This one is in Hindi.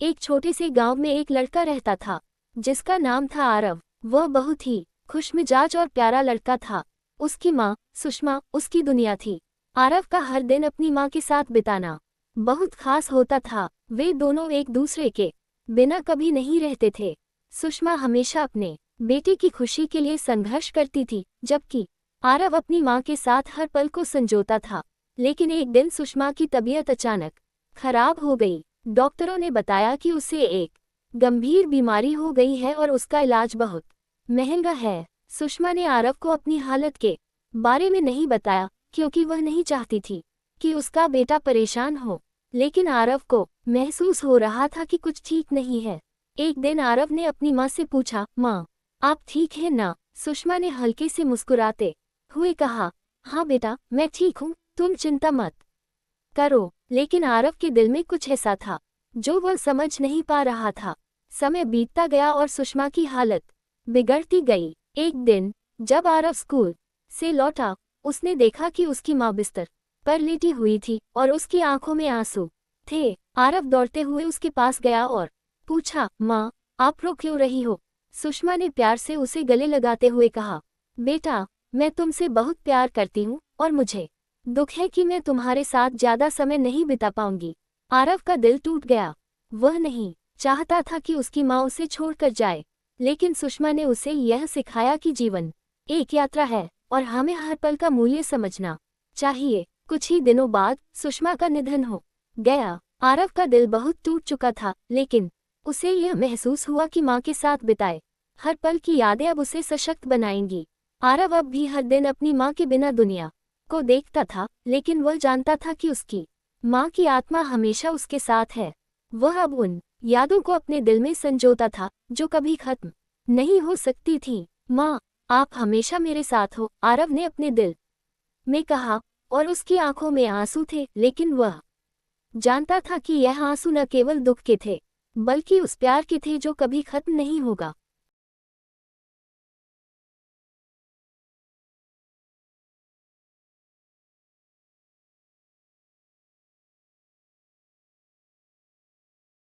एक छोटे से गांव में एक लड़का रहता था जिसका नाम था आरव। वह बहुत ही खुशमिजाज और प्यारा लड़का था। उसकी माँ सुषमा उसकी दुनिया थी। आरव का हर दिन अपनी माँ के साथ बिताना बहुत खास होता था। वे दोनों एक दूसरे के बिना कभी नहीं रहते थे। सुषमा हमेशा अपने बेटे की खुशी के लिए संघर्ष करती थी, जबकि आरव अपनी माँ के साथ हर पल को संजोता था। लेकिन एक दिन सुषमा की तबीयत अचानक खराब हो गई। डॉक्टरों ने बताया कि उसे एक गंभीर बीमारी हो गई है और उसका इलाज बहुत महंगा है। सुषमा ने आरव को अपनी हालत के बारे में नहीं बताया, क्योंकि वह नहीं चाहती थी कि उसका बेटा परेशान हो। लेकिन आरव को महसूस हो रहा था कि कुछ ठीक नहीं है। एक दिन आरव ने अपनी माँ से पूछा, माँ, आप ठीक हैं ना? सुषमा ने हल्के से मुस्कुराते हुए कहा, हाँ बेटा, मैं ठीक हूँ, तुम चिंता मत करो। लेकिन आरव के दिल में कुछ ऐसा था जो वह समझ नहीं पा रहा था। समय बीतता गया और सुषमा की हालत बिगड़ती गई। एक दिन जब आरव स्कूल से लौटा, उसने देखा कि उसकी माँ बिस्तर पर लेटी हुई थी और उसकी आंखों में आंसू थे। आरव दौड़ते हुए उसके पास गया और पूछा, माँ, आप रो क्यों रही हो? सुषमा ने प्यार से उसे गले लगाते हुए कहा, बेटा, मैं तुमसे बहुत प्यार करती हूँ और मुझे दुख है कि मैं तुम्हारे साथ ज्यादा समय नहीं बिता पाऊंगी। आरव का दिल टूट गया। वह नहीं चाहता था कि उसकी माँ उसे छोड़कर जाए, लेकिन सुषमा ने उसे यह सिखाया कि जीवन एक यात्रा है और हमें हर पल का मूल्य समझना चाहिए। कुछ ही दिनों बाद सुषमा का निधन हो गया। आरव का दिल बहुत टूट चुका था, लेकिन उसे यह महसूस हुआ कि माँ के साथ बिताए हर पल की यादें अब उसे सशक्त बनाएंगी। आरव अब भी हर दिन अपनी माँ के बिना दुनिया को देखता था, लेकिन वह जानता था कि उसकी माँ की आत्मा हमेशा उसके साथ है। वह अब उन यादों को अपने दिल में संजोता था जो कभी खत्म नहीं हो सकती थी। माँ, आप हमेशा मेरे साथ हो, आरव ने अपने दिल में कहा, और उसकी आंखों में आंसू थे, लेकिन वह जानता था कि यह आंसू न केवल दुख के थे, बल्कि उस प्यार के थे जो कभी खत्म नहीं होगा।